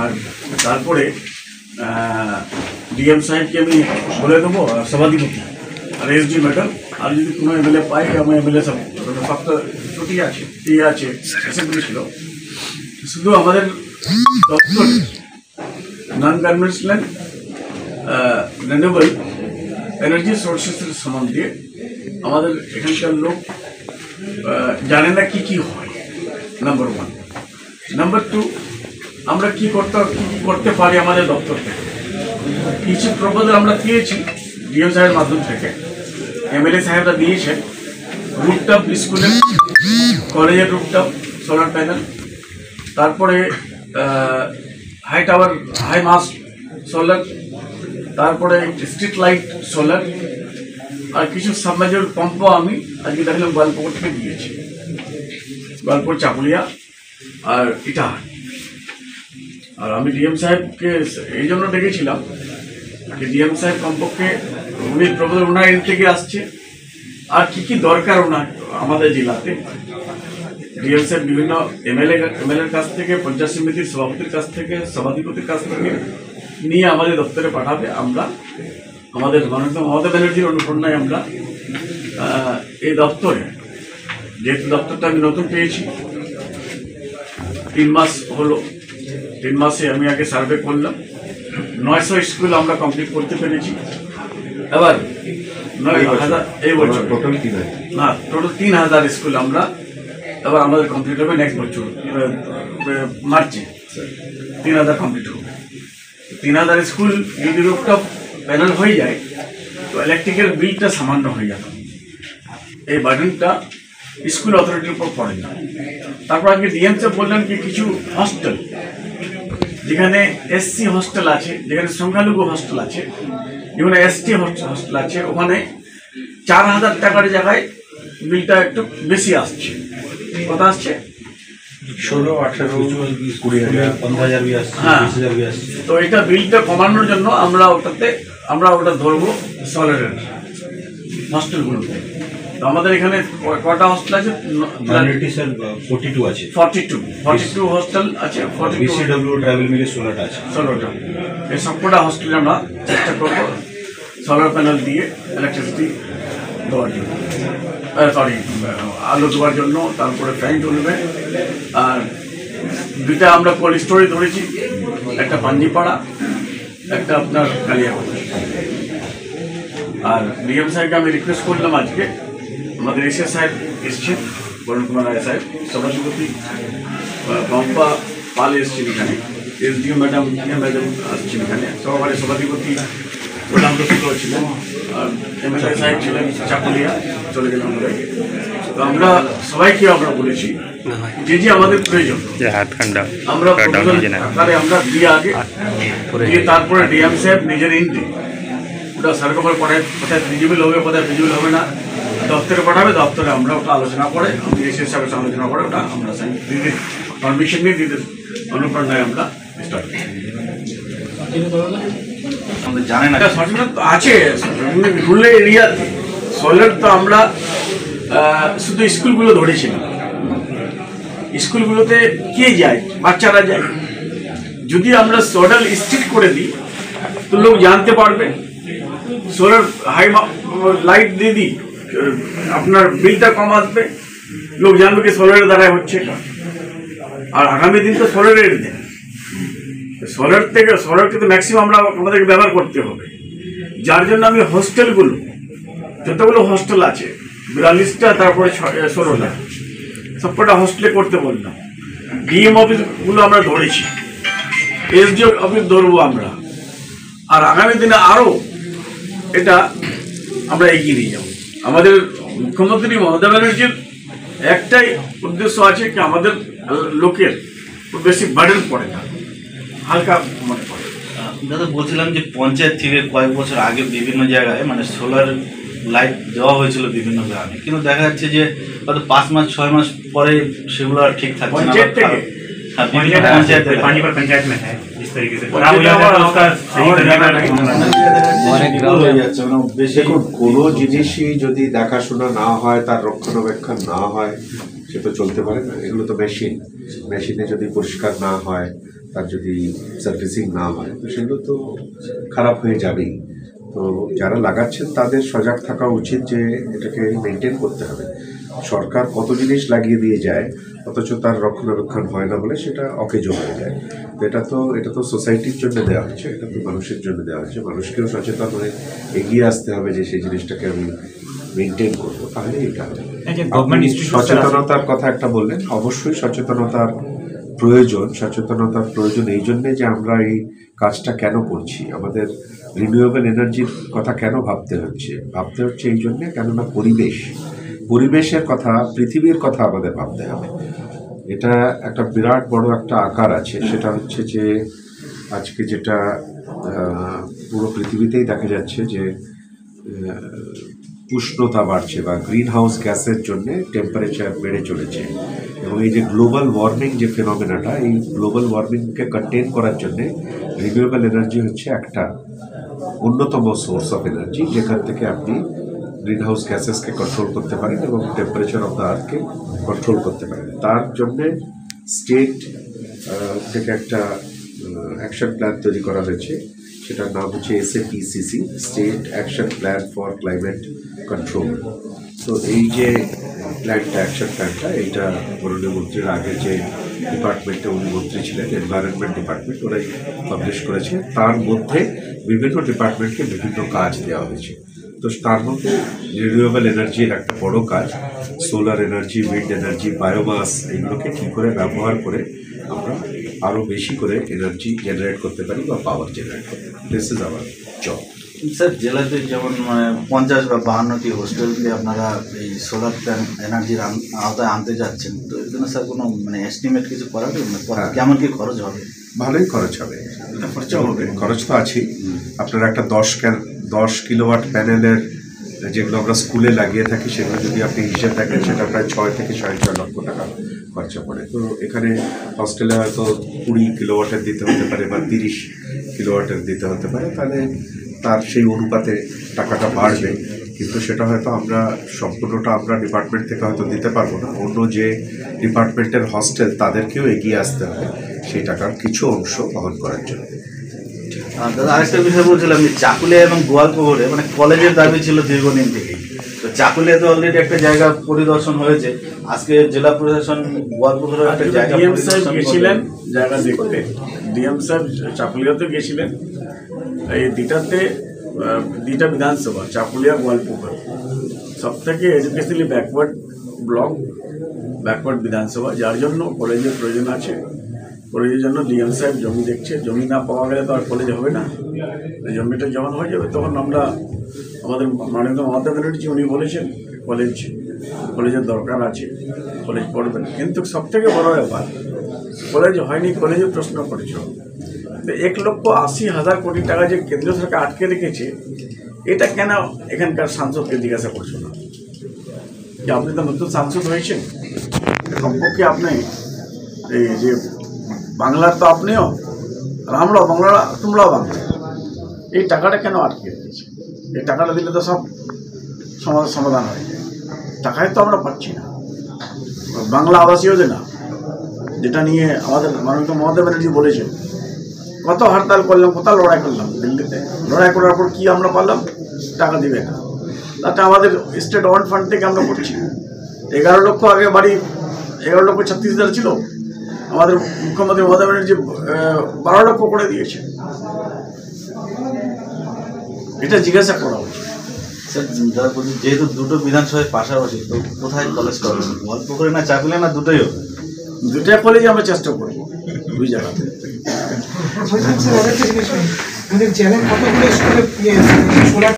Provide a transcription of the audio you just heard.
আর তারপরে ডিএম সাহেবকে আমি বলে দেবো, আর সভাধিপতি আর এসডি ম্যাডাম, আর যদি কোনো এমএলএ পাই, আমার এমএলএ সব তো ছুটি আছে, আছে অ্যাসেম্বলি ছিল। শুধু আমাদের দপ্তর নন কনভেনশনাল রিনিউয়েবল এনার্জি সোর্সেসের সম্বন্ধে আমাদের এখানকার লোক জানে না কি কি হয়, নাম্বার 1। নাম্বার 2, আমরা কি করতে পারি আমাদের দপ্তর থেকে। কিছু প্রপোজাল আমরা দিয়েছি ডিএম সাহেবের মাধ্যম থেকে, এমএলএ সাহেবরা দিয়েছেন। রুফটপ স্কুলের, কলেজের রুফটপ সোলার প্যানেল, তারপরে high tower, high mast solar, তারপরে স্ট্রিট লাইট সোলার, আর কিছু সাবমেজর পাম্পও আমি আজকে দেখলাম গোয়ালপুর থেকে দিয়েছি, গোয়ালপুর, চাকুলিয়া আর ইটাহার। আর আমি ডিএম সাহেবকে এই জন্য ডেকেছিলাম যে ডিএম সাহেব কমপক্ষে উনি প্রপোজাল ওনার এর থেকে আসছে, আর কি কি দরকার ওনার আমাদের জেলাতে। ডিএম সাহেব বিভিন্ন এমএলএর কাছ থেকে, পঞ্চায়েত সমিতির সভাপতির কাছ থেকে, সভাধিপতির কাছ থেকে নিয়ে আমাদের দপ্তরে পাঠাবে। আমরা আমাদের মমতা ব্যানার্জির অনুপ্রেরণায় আমরা এই দপ্তরে, যেহেতু দপ্তরটা আমি নতুন পেয়েছি, 3 মাস হলো, 3 মাসে আমি আগে সার্ভে করলাম, 900 স্কুল আমরা কমপ্লিট করতে পেরেছি। এবার 9,000 এই বছর টোটাল 3,000 স্কুল আমরা এবার আমাদের কমপ্লিট হবে নেক্সট বছর মার্চে 3,000 কমপ্লিট হবে। 3,000 স্কুল যদি রুফটপ প্যানেল হয়ে যায় তো ইলেকট্রিক্যাল বিলটা সামান্য হয়ে যাবে, এই বার্ডেনটা স্কুল অথরিটির উপর পড়ে না। তারপর আজকে ডিএম সাহেব বললেন কি কিছু হস্টেল, যেখানে এসসি হস্টেল আছে, যেখানে সংখ্যালঘু হস্টেল আছে, যেখানে এসটি হস্টেল আছে, ওখানে 4,000 টাকার জায়গায় বিলটা একটু বেশি আসছে। কত আসছে? 16, 18, 20,000, 15,000 আসছে, 20,000 আসছে। তো এটা বিলটা কমানোর জন্য আমরা ওটা ধরবো সোলারের হস্টেলগুলোতে। তো আমাদের এখানে কটা হস্টেল আছে? 42 আছে, 42 হস্টেল আছে। বিসিডব্লিউ ট্রাভেল মিলে 16টা আছে। 16টা, এই সবকটা হস্টেলে আমরা চেষ্টা করবো সোলার প্যানেল দিয়ে ইলেকট্রিসিটি দেওয়ার জন্য, আলো দেওয়ার জন্য। তারপরে ফ্যান চলবে। আর দুইটা আমরা কোল্ড স্টোরেজ ধরেছি, একটা পাঞ্জিপাড়া, একটা আপনার কালিয়াগঞ্জ। আর ডিএম সাহেবকে আমি রিকোয়েস্ট করলাম, আজকে আমাদের এসএস সাহেব এসছেন, বরুণ কুমার রায় সাহেব, সভাধিপতি পম্পা পাল এসছেন এখানে, এসডিও ম্যাডাম আসছেন এখানে, সহকারী সভাধিপতি প্রধান শুক্ল ছিলেন, আর এমএলএ সাহেব ছিলেন চাকুলিয়া, চলে গেলাম আমরা। তো আমরা সবাইকে আমরা বলেছি যে আমাদের প্রয়োজন আমরা আমরা দিয়ে আগে দিয়ে তারপরে ডিএম সাহেব নিজের ইন্টে ওটা সার্কল পড়ায়, কোথায় ফিজিবল হবে, কোথায় ফিজিবল হবে না, দপ্তরে পাঠাবে, দপ্তরে আমরা ওটা আলোচনা করে, আমি এসএস সাহেবের সাথে আলোচনা করে ওটা আমরা দিদির পারমিশন নিয়ে দিদির অনুপ্রেরণায় আমরা স্টার্ট করি। জানেন না সচেতন আছে রুরাল এরিয়া সোলার। তো আমরা শুধু স্কুলগুলো ধরেছিলাম, স্কুলগুলোতে কে যায়? বাচ্চারা যায়। যদি আমরা সোলার স্ট্রিট করে দিই তো লোক জানতে পারবে, সোলার হাই লাইট দিয়ে দিই, আপনার বিলটা কম আসবে, লোক জানবে কি সোলারের দ্বারা হচ্ছে। আর আগামী দিন তো সোলারের দিন, সোলারকে তো ম্যাক্সিমাম আমাদেরকে ব্যবহার করতে হবে। যার জন্য আমি হোস্টেলগুলো, যতগুলো হোস্টেল আছে 42টা, তারপরে 16টা, সবকটা হোস্টেলে করতে বললাম। ডিএম অফিসগুলো আমরা ধরেছি, এসডিও অফিস ধরবো আমরা। আর আগামী দিনে আরও এটা আমরা এগিয়ে নিয়ে যাব। আমাদের মুখ্যমন্ত্রী মমতা ব্যানার্জির একটাই উদ্দেশ্য আছে কি আমাদের লোকের বেশি বার্ডেন পড়ে না, হালকা মনে পড়ে। দাদা বলছিলাম যে পঞ্চায়েত থেকে কয়েক বছর আগে বিভিন্ন জায়গায় মানে সোলার লাইট দেওয়া হয়েছিল বিভিন্ন গ্রামে, কিন্তু দেখা যাচ্ছে যে হয়তো 5 মাস 6 মাস পরে সেগুলো ঠিক থাকছে না। দেখুন, কোনো জিনিসই যদি দেখাশোনা না হয়, তার রক্ষণাবেক্ষণ না হয়, সে তো চলতে পারে না। এগুলো তো মেশিনে যদি পরিষ্কার না হয় তার যদি সার্ভিসিং না হয় তো সেগুলো তো খারাপ হয়ে যাবেই। তো যারা লাগাচ্ছেন তাদের সজাগ থাকা উচিত যে এটাকে মেনটেন করতে হবে। সরকার কত জিনিস লাগিয়ে দিয়ে যায় অথচ তার রক্ষণাবেক্ষণ হয় না বলে সেটা অকেজো হয়ে যায়। তো এটা তো সোসাইটির জন্য দেওয়া হচ্ছে, এটা তো মানুষের জন্য দেওয়া হচ্ছে। মানুষকেও সচেতন হয়ে এগিয়ে আসতে হবে যে সেই জিনিসটাকে আমি মেনটেন করবো, তাহলে এটা হবে। সচেতনতার কথা একটা বললেন, অবশ্যই সচেতনতার প্রয়োজন এই জন্যে যে আমরা এই কাজটা কেন করছি, আমাদের রিনিউয়েবল এনার্জির কথা কেন ভাবতে হচ্ছে এই জন্যে, কেননা পরিবেশের কথা, পৃথিবীর কথা আমাদের ভাবতে হবে। এটা একটা বিরাট বড় একটা আকার আছে, সেটা হচ্ছে যে আজকে যেটা পুরো পৃথিবীতেই দেখা যাচ্ছে যে উষ্ণতা বাড়ছে বা গ্রিন হাউস গ্যাসের জন্য টেম্পারেচার বেড়ে চলেছে। এবং এই যে গ্লোবাল ওয়ার্মিং যে ফেনোমেনাটা, এই গ্লোবাল ওয়ার্মিংকে কন্টেন করার জন্য রিনিউয়েবল এনার্জি হচ্ছে একটা অন্যতম সোর্স অফ এনার্জি, যেখান থেকে আপনি গ্রিন হাউস গ্যাসেসকে কন্ট্রোল করতে পারেন এবং টেম্পারেচার অফ দ্য আর্থকে কন্ট্রোল করতে পারেন। তার জন্যে স্টেট থেকে একটা অ্যাকশন প্ল্যান তৈরি করা হয়েছে, সেটার নাম হচ্ছে SAPCC, state action plan for climate control. তো এই যে প্ল্যানটা, অ্যাকশন প্ল্যানটা, এইটা মাননীয় মন্ত্রীর আগে যে ডিপার্টমেন্টে উনি মন্ত্রী ছিলেন, এনভায়রনমেন্ট ডিপার্টমেন্ট, ওরাই পাবলিশ করেছে। তার মধ্যে বিভিন্ন ডিপার্টমেন্টকে বিভিন্ন কাজ দেওয়া হয়েছে। তো তার মধ্যে রিনিউয়েবল এনার্জির একটা বড় কাজ, solar energy, wind energy, biomass, এগুলোকে কী করে ব্যবহার করে আমরা আরও বেশি করে এনার্জি জেনারেট করতে পারি বা পাওয়ার জেনারেট করতে পারি। This is our job. Sir, জেলাতে যেমন 50 বা 52টি হোস্টেলকে আপনারা এই সোলার এনার্জির আওতায় আনতে যাচ্ছেন, তো এর জন্য স্যার কোনো এস্টিমেট কিছু করা যাবে? কেমন কি খরচ হবে? ভালোই খরচ হবে, খরচ তো আছেই। আপনারা একটা 10 কিলোওয়াট প্যানেলের যেগুলো আমরা স্কুলে লাগিয়ে থাকি, সেগুলো যদি আপনি হিসেব দেখেন, সেটা প্রায় 6 থেকে 6.5 লক্ষ টাকা খরচা পড়ে। তো এখানে হস্টেলে হয়তো 20 কিলোওয়াটের দিতে হতে পারে বা 30 কিলোওয়াটের দিতে হতে পারে, তাহলে তার সেই অনুপাতে টাকাটা বাড়বে। কিন্তু সেটা হয়তো আমরা সম্পূর্ণটা আমরা ডিপার্টমেন্ট থেকে হয়তো দিতে পারবো না, অন্য যে ডিপার্টমেন্টের হস্টেল তাদেরকেও এগিয়ে আসতে হবে সেই টাকার কিছু অংশ বহন করার জন্য। দাদা, আরেকটা বিষয় বলছিলাম যে চাকুলিয়া এবং গোয়ালপুকুরে কলেজের দাবি ছিল দীর্ঘদিন থেকেই। তো চাকুলিয়াতে অলরেডি একটা জায়গা পরিদর্শন হয়েছে, আজকে জেলা প্রশাসন গোয়ালপুকুরের একটা জায়গা গেছিলেন জায়গা দেখতে। ডিএম সাহেব চাকুলিয়াতে গেছিলেন। এই দুইটা বিধানসভা, চাকুলিয়া, গোয়ালপুকুর, সব থেকে এডুকেশনালি ব্যাকওয়ার্ড ব্লক, ব্যাকওয়ার্ড বিধানসভা, যার জন্য কলেজের প্রয়োজন আছে। কলেজের জন্য ডিএম সাহেব জমি দেখছে। জমি না পাওয়া গেলে তো আর কলেজ হবে না। জমিটা যখন হয়ে যাবে তখন আমরা, আমাদের মাননীয় মমতা ব্যানার্জি উনি বলেছেন কলেজের দরকার আছে, কলেজ পড়বেন। কিন্তু সবথেকে বড় ব্যাপার, কলেজ হয়নি, কলেজের প্রশ্ন করেছ। 1,80,000 কোটি টাকা যে কেন্দ্রীয় সরকার আটকে রেখেছে, এটা কেন এখানকার সাংসদকে জিজ্ঞাসা করছো না? যে আপনি তো নতুন সাংসদ হয়েছেন, কমপক্ষে আপনি এই যে বাংলার তো আপনিও, আর আমরাও বাংলা, তোমরাও বাংলা, এই টাকাটা কেন আটকে রেখেছে? এই টাকাটা দিলে তো সব সমাধান হয়ে যায়। টাকায় তো আমরা পাচ্ছি না। বাংলা আবাস যোজনা, যেটা নিয়ে আমাদের মাননীয় মমতা ব্যানার্জি বলেছেন, কত হরতাল করলাম, কত লড়াই করলাম দিল্লিতে। লড়াই করার পর কি আমরা পারলাম? টাকা দিবে না। তাতে আমাদের স্টেট ওয়ান ফান্ড থেকে আমরা করছি। 11 লক্ষ আগে বাড়ি, 11,36,000 ছিল। আমাদের মুখ্যমন্ত্রী মমতা ব্যানার্জি 12 লক্ষ করে দিয়েছে। এটা জিজ্ঞাসা করা উচিত। স্যার, যেহেতু দুটো বিধানসভায় পাশাপাশি, তো কোথায় কলেজ করবেন? গোয়ালপুকুরে না চাকুলিয়া, না দুটোই হবে? দুটা কলেজে আমরা চেষ্টা করবো, 2 জায়গাতে। চ্যানেল কতগুলো স্কুলে